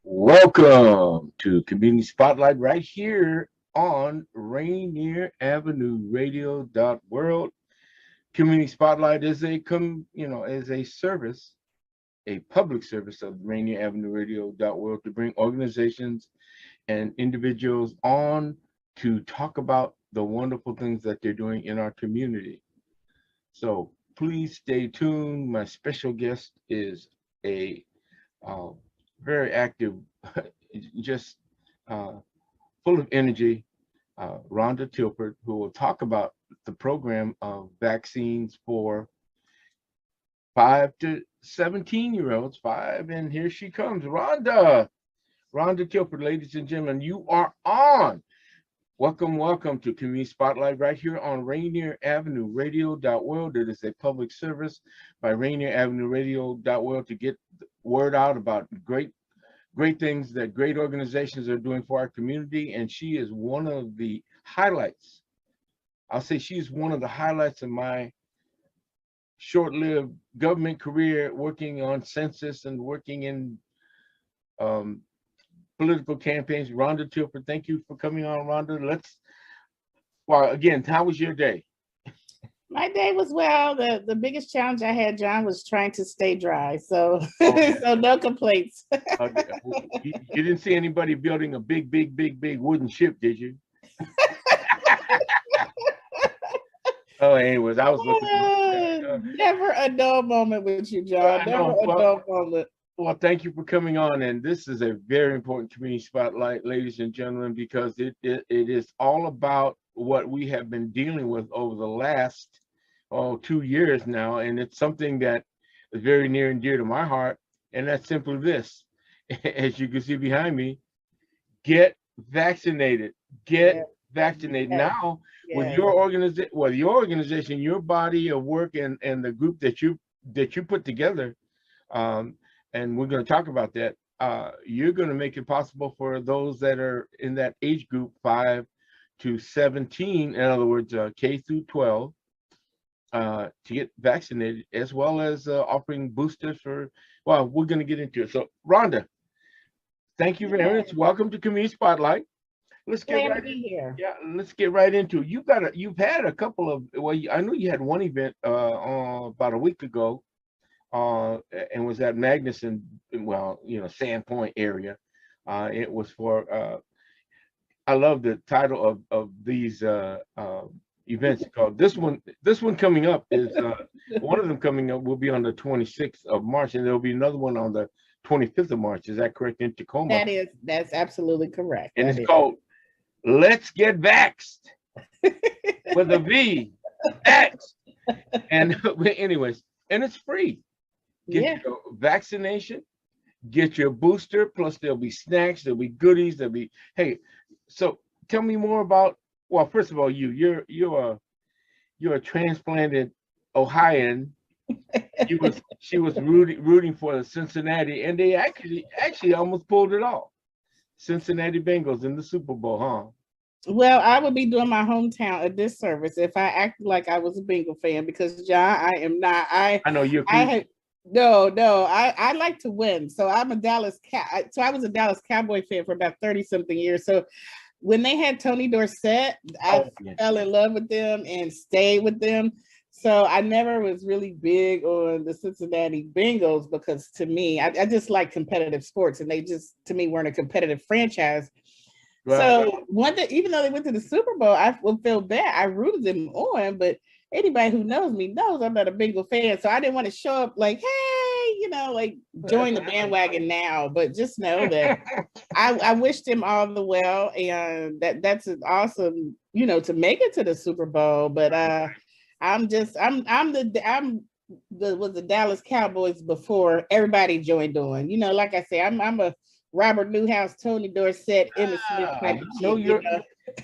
Welcome to Community Spotlight right here on Rainier Avenue Radio World. Community Spotlight is is a service, a public service of Rainier Avenue Radio World to bring organizations and individuals on to talk about the wonderful things that they're doing in our community. So please stay tuned. My special guest is a uh, very active, just uh, full of energy, Rhonda Tilford, who will talk about the program of vaccines for 5 to 17-year-olds. And here she comes, Rhonda Tilford, ladies and gentlemen, you are on. Welcome to Community Spotlight right here on Rainier Avenue Radio World. It is a public service by Rainier Avenue Radio World to get the word out about great things that great organizations are doing for our community. And she is one of the highlights. I'll say she's one of the highlights of my short-lived government career, working on census and working in political campaigns. Rhonda Tilford, thank you for coming on, Rhonda. Well, again, how was your day? My day was well. The biggest challenge I had, John, was trying to stay dry. So, so no complaints. You didn't see anybody building a big wooden ship, did you? Anyways, I was looking. Never a dull moment with you, John. Never a dull moment. Well, thank you for coming on, and this is a very important community spotlight, ladies and gentlemen, because it is all about what we have been dealing with over the last 2 years now, and it's something that is very near and dear to my heart, and that's simply this. As you can see behind me, get vaccinated. Get vaccinated now with your organization, your body of work, and the group that you put together. And we're going to talk about that. You're going to make it possible for those that are in that age group, 5 to 17, in other words, K through 12, to get vaccinated, as well as offering boosters for, well, we're going to get into it. So, Rhonda, thank you very much. Welcome to Community Spotlight. Let's get right in here. Yeah, let's get right into it. You've had a couple of, well, I know you had one event about a week ago. And was at Magnuson, Sandpoint area. It was for, I love the title of these events called, this one coming up is, one of them coming up will be on the 26th of March, and there'll be another one on the 25th of March. Is that correct, in Tacoma? That's absolutely correct. And it's called Let's Get Vaxxed with a V, Vaxxed. And anyways, and it's free. Get your vaccination, get your booster, plus there'll be snacks, there'll be goodies, hey, so tell me more about, well, first of all, you're a transplanted Ohioan. She was rooting for the Cincinnati, and they actually almost pulled it off. Cincinnati Bengals in the Super Bowl, huh? Well, I would be doing my hometown a disservice if I acted like I was a Bengal fan, because John, I am not. I know you're. No, I like to win. So I'm a so I was a Dallas Cowboy fan for about 30-something years. So when they had Tony Dorsett, I fell in love with them and stayed with them. So I never was really big on the Cincinnati Bengals, because to me, I just like competitive sports, and they just, to me, weren't a competitive franchise. Right. So even though they went to the Super Bowl, I would feel bad. I rooted them on, but anybody who knows me knows I'm not a Bengal fan. So I didn't want to show up like, hey, like join the bandwagon now. But just know that I wish them all the well, and that's awesome, to make it to the Super Bowl. But I'm the Dallas Cowboys before everybody joined on. Like I say, I'm a Robert Newhouse, Tony Dorsett, Emmitt Smith type of chick,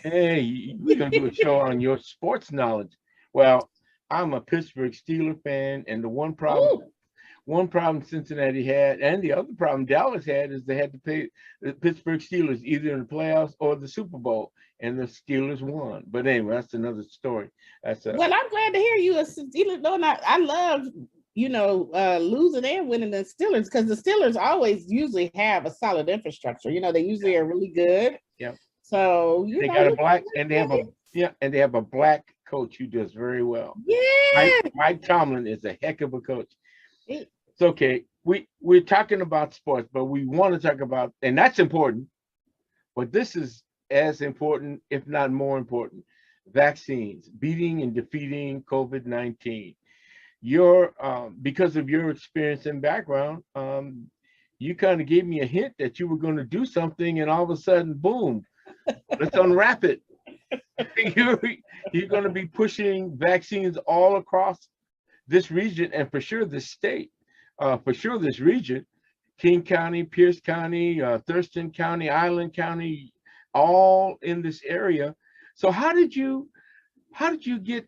Hey, we're gonna do a show on your sports knowledge. Well, I'm a Pittsburgh Steelers fan, and the one problem Cincinnati had, and the other problem Dallas had, is they had to pay the Pittsburgh Steelers either in the playoffs or the Super Bowl, and the Steelers won. But anyway, that's another story. Well, I'm glad to hear you a Steelers. No, I love losing and winning the Steelers, because the Steelers always usually have a solid infrastructure. They usually are really good. Yeah. So they got a black, and they have a black coach who does very well. Yeah. Mike Tomlin is a heck of a coach. It's okay. We're talking about sports, but we want to talk about, and that's important, but this is as important, if not more important, vaccines, beating and defeating COVID-19. Because of your experience and background, you kind of gave me a hint that you were going to do something, and all of a sudden, boom, let's unwrap it. You're going to be pushing vaccines all across this region, and for sure this state, for sure this region, King County, Pierce County, Thurston County, Island County, all in this area. So how did you get,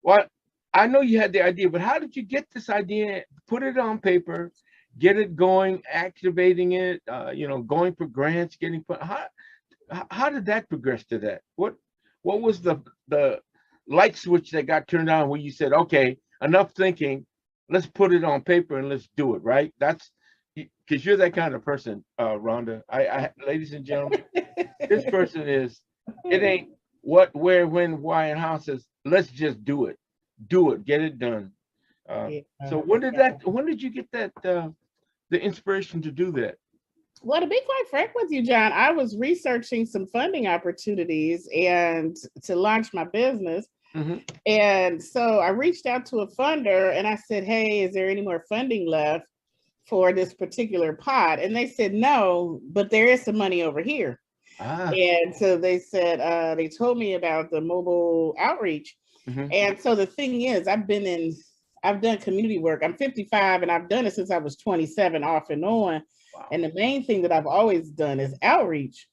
well, I know you had the idea, but how did you get this idea, put it on paper, get it going, activating it, going for grants, how did that progress to that? What was the light switch that got turned on when you said, okay, enough thinking, let's put it on paper and let's do it, right? That's because you're that kind of person, Rhonda. Ladies and gentlemen, this person is, it ain't what, where, when, why, and how. Says, let's just do it, get it done. So when did you get that, the inspiration to do that? Well, to be quite frank with you, John, I was researching some funding opportunities and to launch my business. Mm-hmm. And so I reached out to a funder and I said, hey, is there any more funding left for this particular pod? And they said, no, but there is some money over here. And so they said, they told me about the mobile outreach. Mm-hmm. And so the thing is, I've done community work. I'm 55 and I've done it since I was 27 off and on. Wow. And the main thing that I've always done is outreach.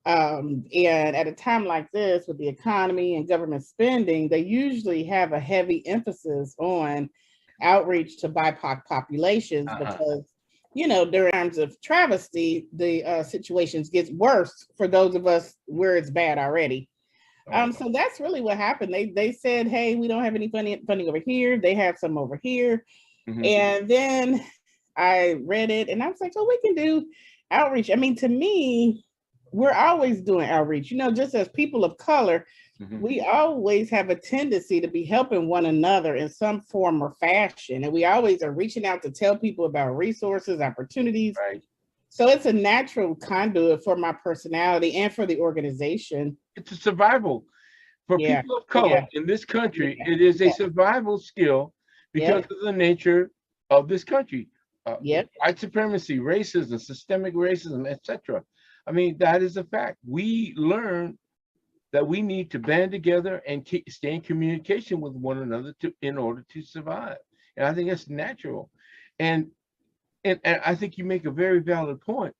And at a time like this, with the economy and government spending, they usually have a heavy emphasis on outreach to BIPOC populations because, during times of travesty, the situations gets worse for those of us where it's bad already. So that's really what happened. They said, hey, we don't have any funding over here. They have some over here. Mm-hmm. And then I read it and I was like, oh, we can do outreach. I mean, to me, we're always doing outreach, just as people of color, mm-hmm. we always have a tendency to be helping one another in some form or fashion. And we always are reaching out to tell people about resources, opportunities. Right. So it's a natural conduit for my personality and for the organization. It's a survival for people of color in this country. It is a survival skill because of the nature of this country. White supremacy, racism, systemic racism, etc. I mean, that is a fact. We learn that we need to band together and stay in communication with one another in order to survive. And I think that's natural. And I think you make a very valid point.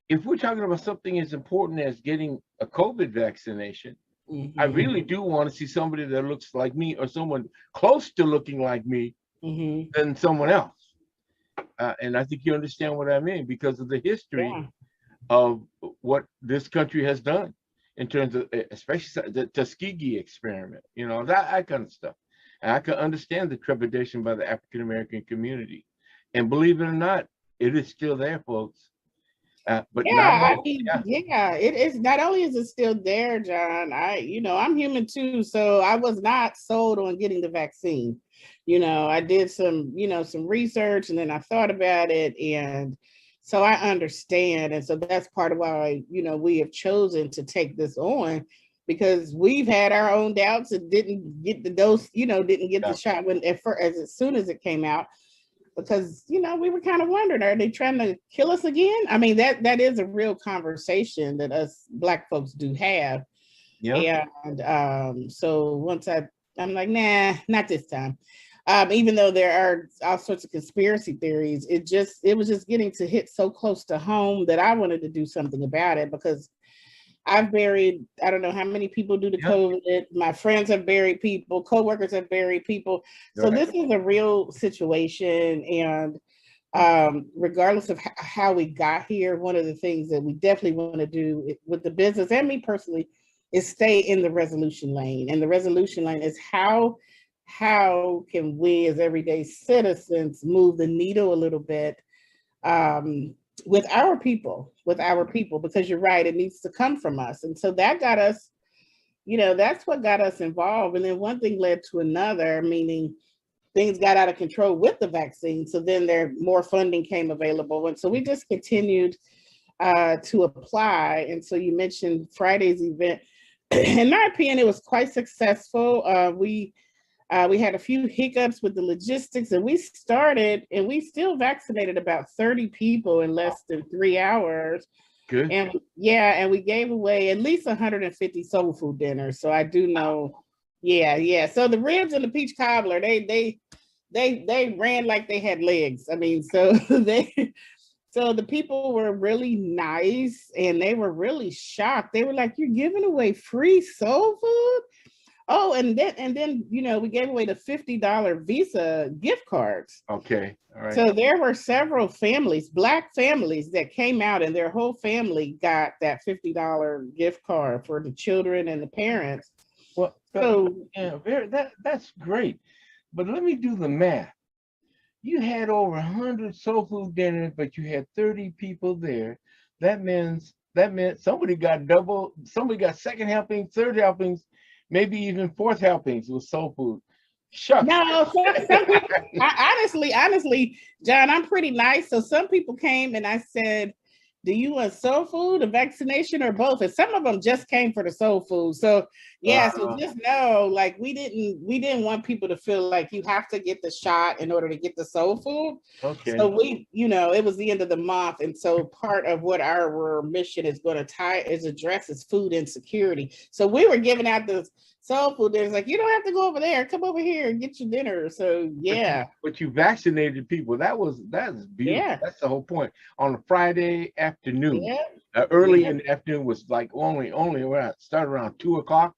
If we're talking about something as important as getting a COVID vaccination, mm-hmm. I really do want to see somebody that looks like me or someone close to looking like me mm-hmm. than someone else. And I think you understand what I mean because of the history of what this country has done in terms of, especially the Tuskegee experiment, that kind of stuff. And I can understand the trepidation by the African-American community. And believe it or not, it is still there, folks. But it is. Not only is it still there, John, I'm human too. So I was not sold on getting the vaccine. I did some research and then I thought about it. And so I understand. And so that's part of why, we have chosen to take this on because we've had our own doubts and didn't get the dose, didn't get the shot as soon as it came out. Because, we were kind of wondering, are they trying to kill us again? I mean, that is a real conversation that us Black folks do have. Yeah. And so once I'm like, nah, not this time. Even though there are all sorts of conspiracy theories, it was just getting to hit so close to home that I wanted to do something about it because I've buried, I don't know how many people due to COVID. My friends have buried people, coworkers have buried people. So this is a real situation. And regardless of how we got here, one of the things that we definitely want to do with the business and me personally is stay in the resolution lane. And the resolution lane is how how can we as everyday citizens move the needle a little bit with our people, because you're right, it needs to come from us. And so that got us, that's what got us involved. And then one thing led to another, meaning things got out of control with the vaccine. So then more funding came available. And so we just continued to apply. And so you mentioned Friday's event. In my opinion, it was quite successful. We had a few hiccups with the logistics, and we still vaccinated about 30 people in less than 3 hours. Good. And and we gave away at least 150 soul food dinners. So I do know, So the ribs and the peach cobbler, they ran like they had legs. I mean, so so the people were really nice, and they were really shocked. They were like, "You're giving away free soul food?" Oh, and then we gave away the $50 Visa gift cards. Okay, all right. So there were several families, Black families, that came out, and their whole family got that $50 gift card for the children and the parents. Well, that's great. But let me do the math. You had over 100 soul food dinners, but you had 30 people there. That meant somebody got second helpings, third helpings, maybe even fourth helpings with soul food. Shucks. No, some people, honestly, John, I'm pretty nice. So some people came and I said, "Do you want soul food, a vaccination, or both?" And some of them just came for the soul food. So so just know, like, we didn't want people to feel like you have to get the shot in order to get the soul food. Okay. So it was the end of the month, and so part of what our mission is going to address is food insecurity. So we were giving out the soul food. There's like, you don't have to go over there. Come over here and get your dinner. So But you vaccinated people. That's beautiful. Yeah. That's the whole point. On a Friday afternoon, early in the afternoon was like only around, started around 2:00,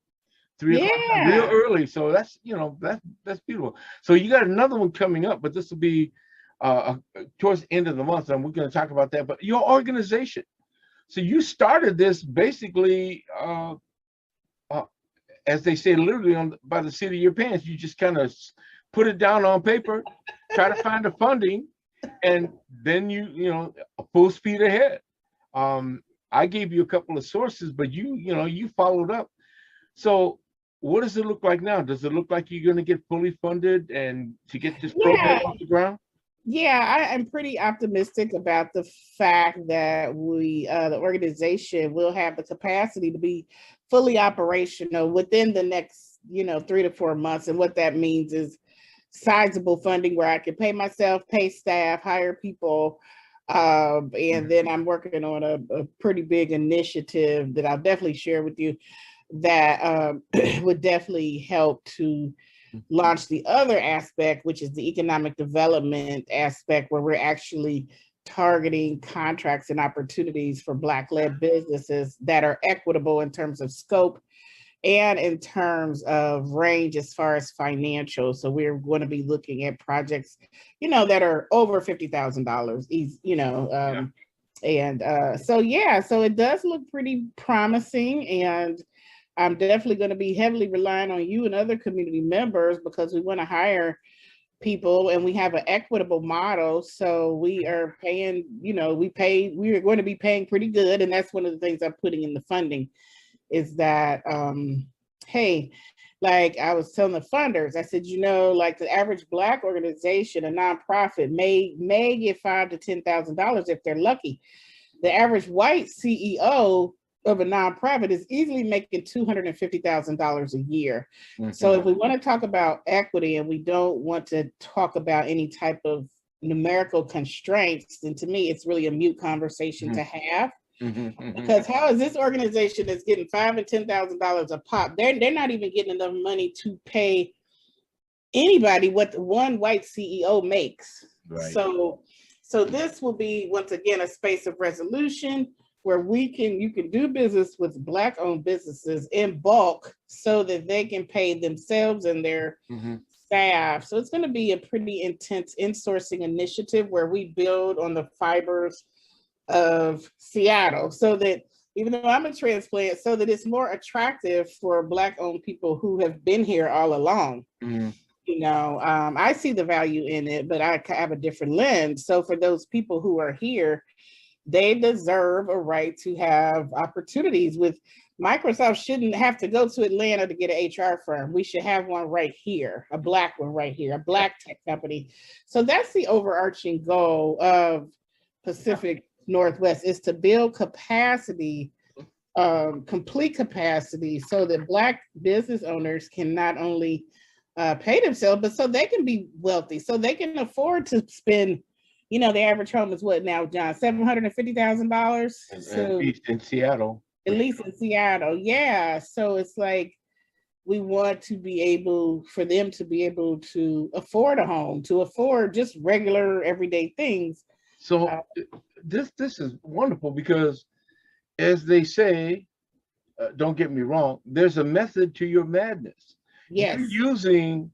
3:00, real early. So that's that's beautiful. So you got another one coming up, but this will be towards the end of the month, and we're going to talk about that. But your organization. So you started this basically. As they say, literally by the seat of your pants. You just kind of put it down on paper, try to find the funding, and then you full speed ahead. I gave you a couple of sources, but you followed up. So what does it look like now? Does it look like you're going to get fully funded and to get this program off the ground? Yeah, I'm pretty optimistic about the fact that the organization will have the capacity to be fully operational within the next, 3 to 4 months. And what that means is sizable funding where I can pay myself, pay staff, hire people. And then I'm working on a pretty big initiative that I'll definitely share with you that would definitely help to launch the other aspect, which is the economic development aspect, where we're actually targeting contracts and opportunities for Black-led businesses that are equitable in terms of scope and in terms of range as far as financial. So we're going to be looking at projects, that are over $50,000, so it does look pretty promising, and I'm definitely going to be heavily relying on you and other community members because we want to hire people, and we have an equitable model. So we are paying, we are going to be paying pretty good. And that's one of the things I'm putting in the funding is that, hey, like I was telling the funders, I said, like the average Black organization, a nonprofit may get $5,000 to $10,000 if they're lucky. The average white CEO of a nonprofit is easily making $250,000 a year. Mm-hmm. So if we want to talk about equity and we don't want to talk about any type of numerical constraints, then to me, it's really a mute conversation to have. Because how is this organization that's getting $5,000 and $10,000 a pop? They're not even getting enough money to pay anybody what one white CEO makes. Right. So this will be, once again, a space of resolution where you can do business with Black-owned businesses in bulk so that they can pay themselves and their staff. So it's going to be a pretty intense insourcing initiative where we build on the fibers of Seattle so that, even though I'm a transplant, so that it's more attractive for Black-owned people who have been here all along. I see the value in it, but I have a different lens. So for those people who are here, they deserve a right to have opportunities. With Microsoft shouldn't have to go to Atlanta to get an HR firm. We should have one right here, a Black one right here, a Black tech company. So that's the overarching goal of Pacific Northwest, is to build capacity, complete capacity, so that Black business owners can not only pay themselves, but so they can be wealthy, so they can afford to spend. The average home is what now, John? $750,000. At least in Seattle. At least in Seattle, yeah. So it's like we want to be able for them to be able to afford a home, to afford just regular everyday things. So this is wonderful because, as they say, don't get me wrong, there's a method to your madness. Yes. You're using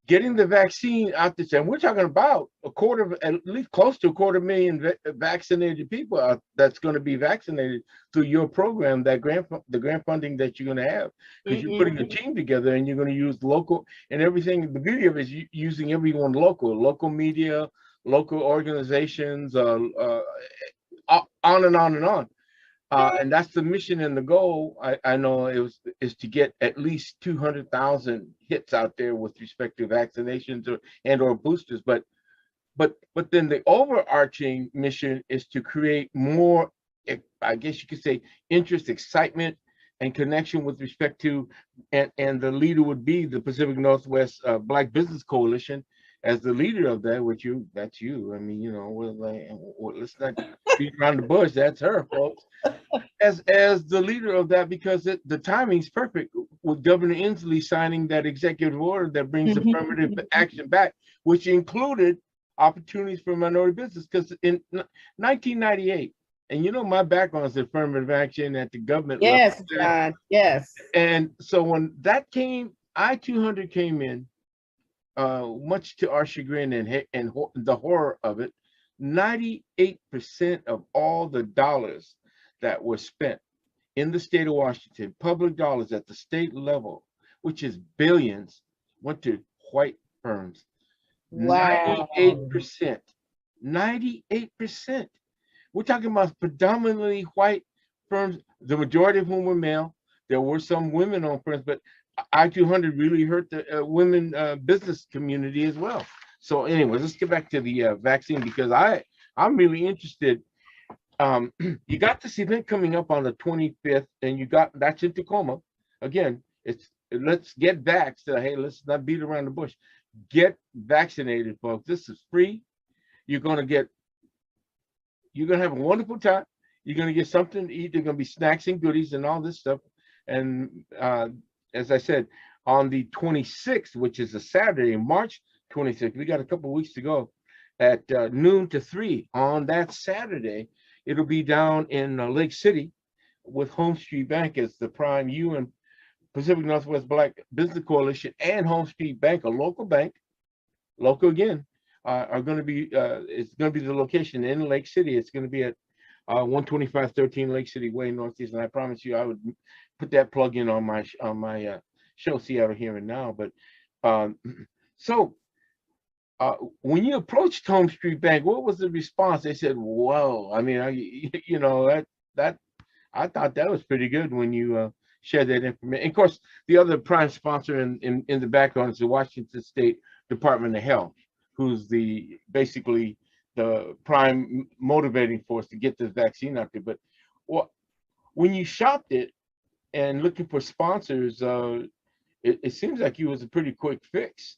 getting the vaccine out there, and we're talking about at least close to 250,000 vaccinated people that's going to be vaccinated through your program, the grant funding that you're going to have, because you're putting a team together and you're going to use local and everything. The beauty of it is using everyone local media, local organizations, on and on and on. And that's the mission and the goal. I know is to get at least 200,000 hits out there with respect to vaccinations or boosters. But then the overarching mission is to create more, I guess you could say, interest, excitement, and connection with respect to, and the leader would be the Pacific Northwest Black Business Coalition. As the leader of that, that's you. I mean, let's not beat around the bush. That's her, folks. As the leader of that, because the timing's perfect with Governor Inslee signing that executive order that brings affirmative action back, which included opportunities for minority business. Because in 1998, and my background is affirmative action at the government level. Yes, John. Yes. And so when that came, I-200 came in. Much to our chagrin and the horror of it, 98% of all the dollars that were spent in the state of Washington, public dollars at the state level, which is billions, went to white firms. Wow. 98%. 98%. We're talking about predominantly white firms, the majority of whom were male. There were some women-owned firms, but I-200 really hurt the women business community as well. So anyways, let's get back to the vaccine, because I'm really interested. You got this event coming up on the 25th, and that's in Tacoma. Again, let's get vaxxed. Hey, let's not beat around the bush. Get vaccinated, folks. This is free. You're gonna have a wonderful time. You're gonna get something to eat. There's gonna be snacks and goodies and all this stuff. And as I said, on the 26th, which is a Saturday, March 26th, we got a couple of weeks to go, at noon to 3 on that Saturday. It'll be down in Lake City with Home Street Bank as the prime. You and Pacific Northwest Black Business Coalition and Home Street Bank, a local bank, local again, are going to be, it's going to be the location in Lake City. It's going to be at 12513 Lake City Way, Northeast. And I promise you, I would put that plug in on my show, Seattle Here and Now. But when you approached Home Street Bank, what was the response? They said, "Whoa!" I mean, that I thought that was pretty good when you shared that information. And of course, the other prime sponsor in the background is the Washington State Department of Health, who's basically the prime motivating force to get this vaccine out there. But when you shopped it and looking for sponsors, it seems like you was a pretty quick fix.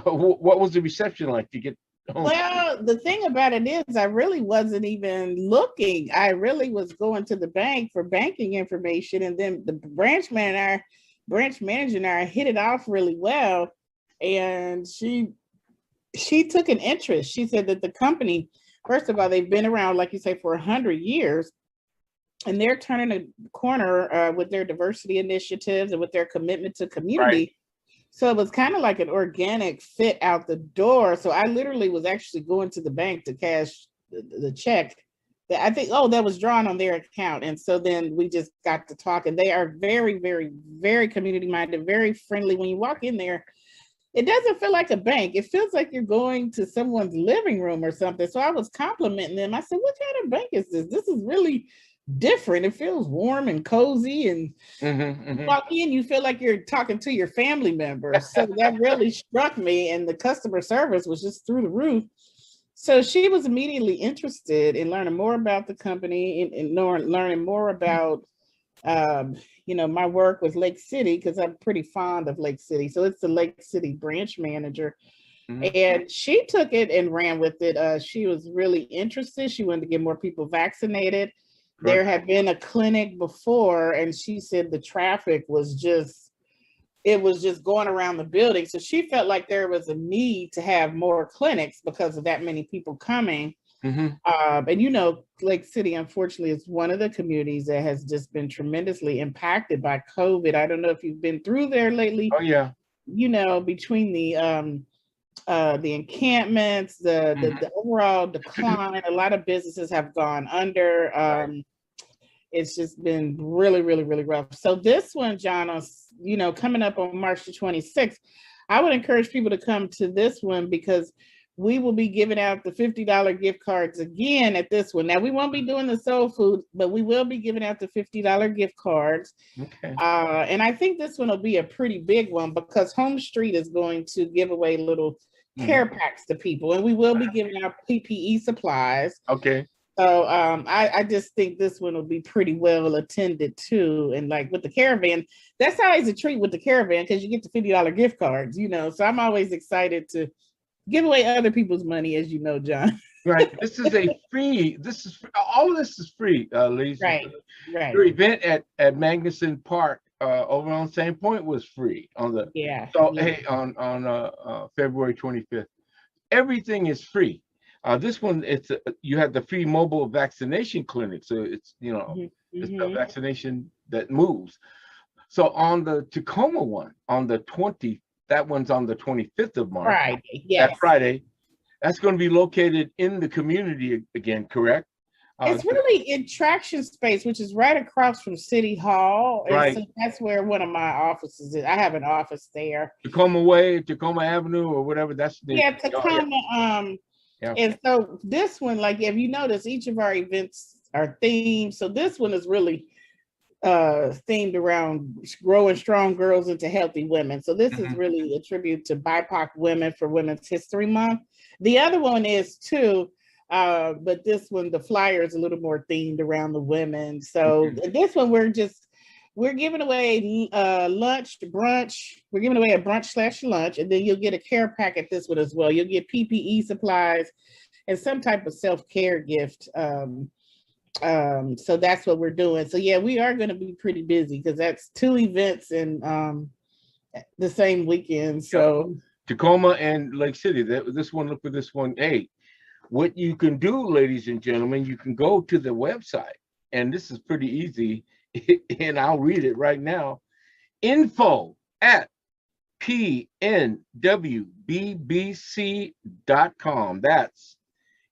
What was the reception like to get home? Well, the thing about it is I really wasn't even looking. I really was going to the bank for banking information, and then the branch manager and I hit it off really well, and she took an interest. She said that the company, first of all, they've been around, like you say, for 100 years, and they're turning a corner with their diversity initiatives and with their commitment to community. Right. So it was kind of like an organic fit out the door. So I literally was actually going to the bank to cash the check that I think, that was drawn on their account. And so then we just got to talk, and they are very, very, very community minded, very friendly. When you walk in there, it doesn't feel like a bank. It feels like you're going to someone's living room or something. So I was complimenting them. I said, what kind of bank is this? This is really different. It feels warm and cozy, and you walk in, you feel like you're talking to your family members. So that really struck me, and the customer service was just through the roof. So she was immediately interested in learning more about the company and learning more about my work with Lake City, because I'm pretty fond of Lake City. So it's the Lake City branch manager. And she took it and ran with it. She was really interested. She wanted to get more people vaccinated. There had been a clinic before, and she said the traffic was just going around the building. So she felt like there was a need to have more clinics because of that many people coming. And Lake City, unfortunately, is one of the communities that has just been tremendously impacted by COVID. I don't know if you've been through there lately. Oh yeah. Between the encampments, the overall decline, a lot of businesses have gone under. It's just been really, really, really rough. So this one, John, coming up on March the 26th, I would encourage people to come to this one, because we will be giving out the $50 gift cards again at this one. Now, we won't be doing the soul food, but we will be giving out the $50 gift cards. Okay. And I think this one will be a pretty big one, because Home Street is going to give away little care packs to people, and we will be giving out PPE supplies. Okay. So I just think this one will be pretty well attended too. And like with the caravan, that's always a treat with the caravan, because you get the $50 gift cards, So I'm always excited to give away other people's money, as you know, John. Right. This is all of this is free, ladies. Right. Your event at Magnuson Park over on Same Point was free on the hey, on February 25th. Everything is free. This one, you have the free mobile vaccination clinic, so it's it's the vaccination that moves. So on the Tacoma one, on the 20th, that one's on the 25th of March. Friday, yes. That Friday, that's going to be located in the community again, correct? It's really in Traction Space, which is right across from City Hall. And so that's where one of my offices is. I have an office there. Tacoma Way, Tacoma Avenue, or whatever. That's the Tacoma. And so this one, like, if you notice, each of our events are themed. So this one is really themed around growing strong girls into healthy women. So this is really a tribute to BIPOC women for Women's History Month. The other one is too, but this one, the flyer is a little more themed around the women. So this one, we're giving away brunch. We're giving away a brunch/lunch, and then you'll get a care pack at this one as well. You'll get PPE supplies and some type of self-care gift. So that's what we're doing. So yeah, we are going to be pretty busy, because that's 2 events in the same weekend. So Tacoma and Lake City. This one, look for this one. Hey, what you can do, ladies and gentlemen, you can go to the website, and this is pretty easy. And I'll read it right now. info@pnwbbc.com. That's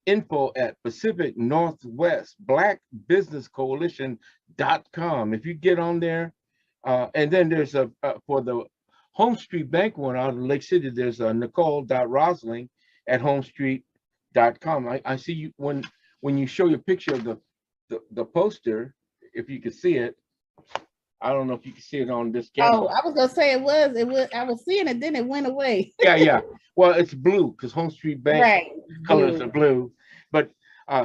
info@Pacific Northwest Black Business Coalition.com. If you get on there, and then there's for the Home Street Bank one out of Lake City, there's a Nicole.Rosling@homestreet.com. I see you when you show your picture of the poster. If you could see it, I don't know if you can see it on this camera. Oh, I was gonna say it was. I was seeing it, then it went away. Yeah. Well, it's blue because Home Street Bank colors are blue. But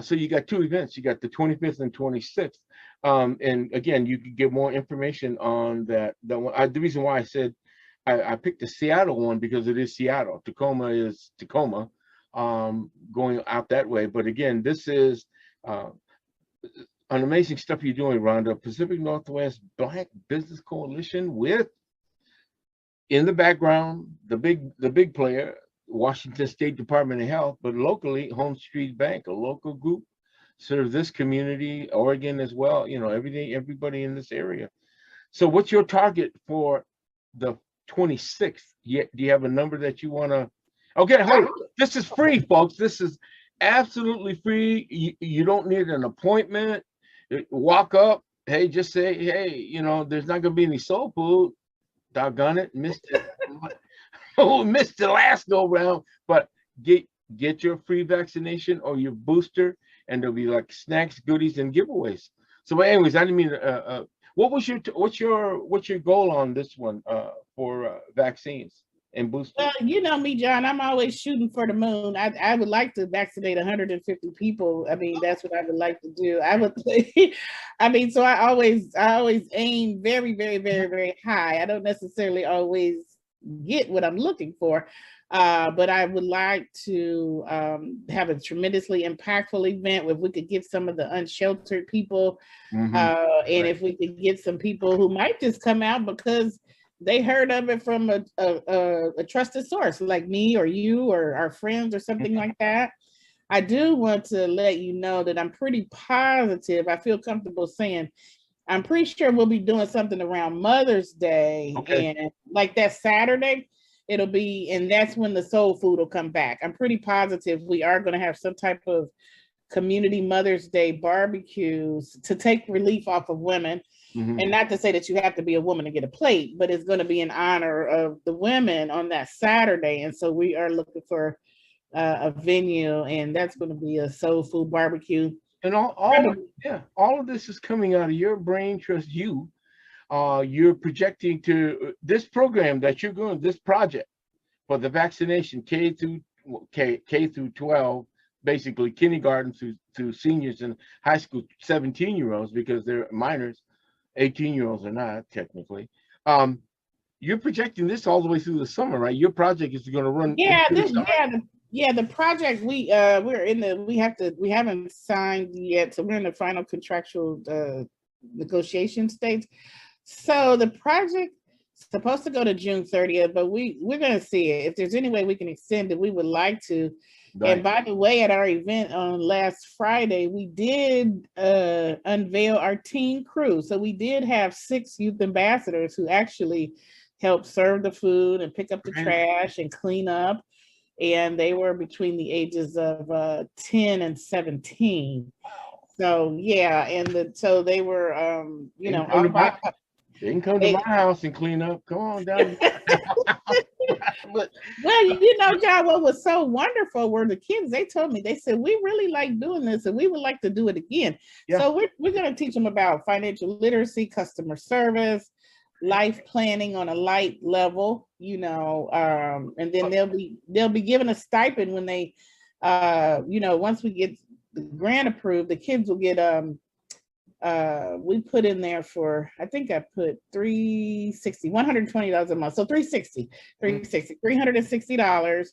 so you got 2 events. You got the 25th and 26th. And again, you can get more information on that. The reason why I said I picked the Seattle one, because it is Seattle. Tacoma is Tacoma, going out that way. But again, this is an amazing stuff you're doing, Rhonda. Pacific Northwest Black Business Coalition, with in the background the big player, Washington State Department of Health, but locally Home Street Bank, a local group, serves this community, Oregon as well. Everybody in this area. So, what's your target for the 26th? Do you have a number that you want to? Okay, hold on. This is free, folks. This is absolutely free. You don't need an appointment. Walk up, hey, just say, hey, there's not going to be any soul food. Doggone it, missed it. Oh, missed the last go round, but get your free vaccination or your booster, and there'll be like snacks, goodies, and giveaways. So, but anyways, I didn't mean. What's your goal on this one for vaccines and boosters? Well, you know me, John. I'm always shooting for the moon. I would like to vaccinate 150 people. I mean, that's what I would like to do. I would, I mean, so I always aim very, very, very, very high. I don't necessarily always get what I'm looking for, but I would like to have a tremendously impactful event where we could get some of the unsheltered people, and if we could get some people who might just come out because they heard of it from a trusted source like me or you or our friends or something like that. I do want to let you know that I'm pretty positive. I feel comfortable saying I'm pretty sure we'll be doing something around Mother's Day, and like that Saturday, it'll be, and that's when the soul food will come back. I'm pretty positive we are going to have some type of community Mother's Day barbecues to take relief off of women. And not to say that you have to be a woman to get a plate, but it's going to be in honor of the women on that Saturday. And so we are looking for a venue, and that's going to be a soul food barbecue. And all of this is coming out of your brain trust. You're projecting to this program that you're going, this project for the vaccination K through 12, basically kindergarten to seniors in high school, 17-year-olds because they're minors. 18-year-olds are not technically. You're projecting this all the way through the summer, right? Your project is going to run. The project we haven't signed yet, so we're in the final contractual negotiation stage. So the project is supposed to go to June 30th, but we're going to see it. If there's any way we can extend it, we would like to. Right. And by the way, at our event on last Friday, we did unveil our teen crew. So we did have 6 youth ambassadors who actually helped serve the food and pick up the trash and clean up. And they were between the ages of 10 and 17. So yeah, so they were, all about. They can come to my house and clean up. Come on down. Well, John, what was so wonderful were the kids. They told me, they said, we really like doing this and we would like to do it again. Yeah. So we're going to teach them about financial literacy, customer service, life planning on a light level, and then they'll be given a stipend when they, once we get the grant approved, the kids will get we put in there for, I think I put $120 a month. So $360.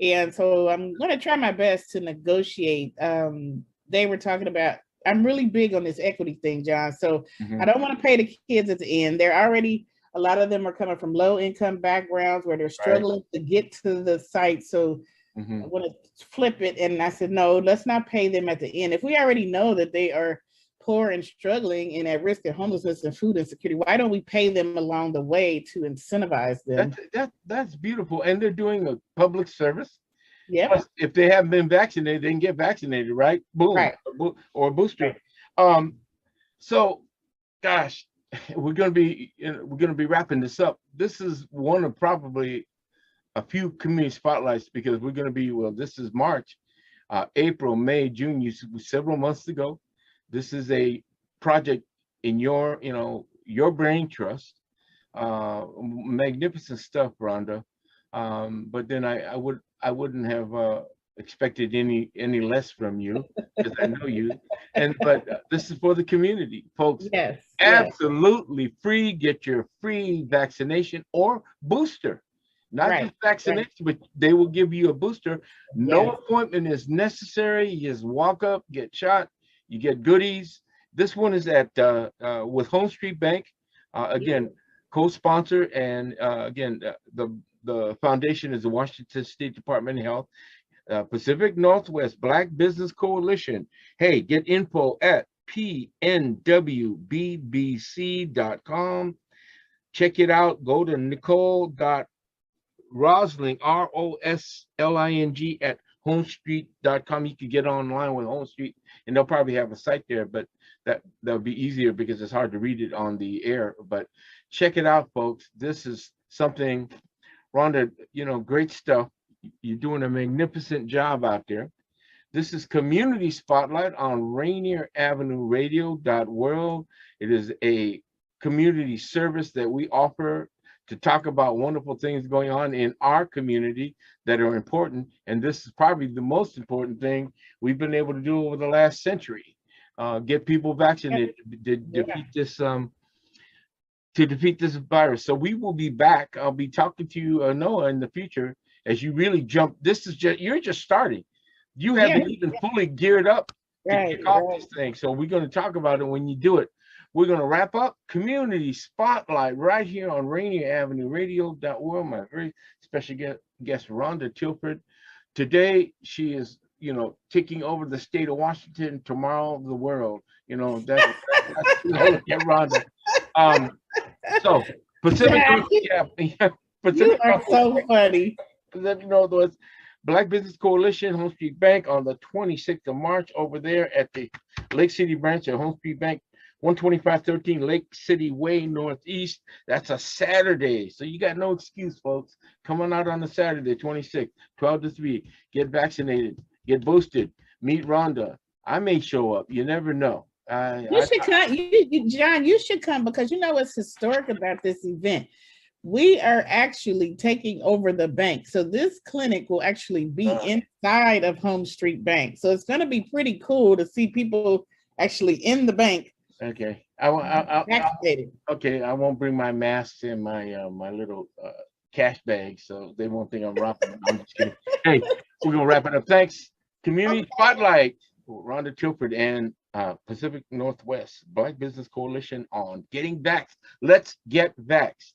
And so I'm going to try my best to negotiate. They were talking about, I'm really big on this equity thing, John. So I don't want to pay the kids at the end. They're already, a lot of them are coming from low income backgrounds where they're struggling to get to the site. So I want to flip it. And I said, no, let's not pay them at the end. If we already know that they are poor and struggling and at risk of homelessness and food insecurity, why don't we pay them along the way to incentivize them? That's beautiful. And they're doing a public service. Yeah. Plus, if they haven't been vaccinated, they can get vaccinated, right? Boom. Right. Or a booster. Right. So, gosh, we're gonna be wrapping this up. This is one of probably a few community spotlights because we're gonna be, this is March, April, May, June, several months ago. This is a project in your brain trust. Magnificent stuff, Rhonda. But then I wouldn't have expected any less from you because I know you. But this is for the community, folks. Yes. Absolutely free. Get your free vaccination or booster. Not just vaccination, but they will give you a booster. No appointment is necessary. You just walk up, get shot. You get goodies. This one is at with Home Street Bank, again, co-sponsor, and again, the foundation is the Washington State Department of Health, Pacific Northwest Black Business Coalition. Hey, get info at pnwbbc.com. Check it out. Go to Nicole.Rosling, ROSLING at homestreet.com. You can get online with Home Street, and they'll probably have a site there, but that'll be easier because it's hard to read it on the air. But check it out, folks. This is something Rhonda, great stuff. You're doing a magnificent job out there. This is Community Spotlight on Rainier Avenue Radio World. It is a community service that we offer to talk about wonderful things going on in our community that are important. And this is probably the most important thing we've been able to do over the last century. Get people vaccinated to defeat this virus. So we will be back. I'll be talking to you, Noah, in the future as you really jump. You're just starting. You haven't even fully geared up to kick off this thing. So we're going to talk about it when you do it. We're going to wrap up Community Spotlight right here on Rainier Avenue Radio World. My very special guest, Rhonda Tilford. Today, she is, taking over the state of Washington. Tomorrow, the world. That's Rhonda. So Pacific, Pacific. You are so funny. Let you know those Black Business Coalition, Home Street Bank on the 26th of March over there at the Lake City branch of Home Street Bank, 12513 Lake City Way Northeast. That's a Saturday. So you got no excuse, folks. Come on out on the Saturday, 26th, 12 to 3. Get vaccinated, get boosted, meet Rhonda. I may show up. You never know. You should come. John, you should come because you know what's historic about this event. We are actually taking over the bank. So this clinic will actually be inside of Home Street Bank. So it's going to be pretty cool to see people actually in the bank. Okay. Vaccinated. Okay, I won't bring my masks in my my little cash bag, so they won't think I'm robbing. I'm just kidding. Hey, we're going to wrap it up. Thanks. Community Spotlight, Rhonda Tilford and Pacific Northwest Black Business Coalition on getting vaxxed. Let's get vaxxed.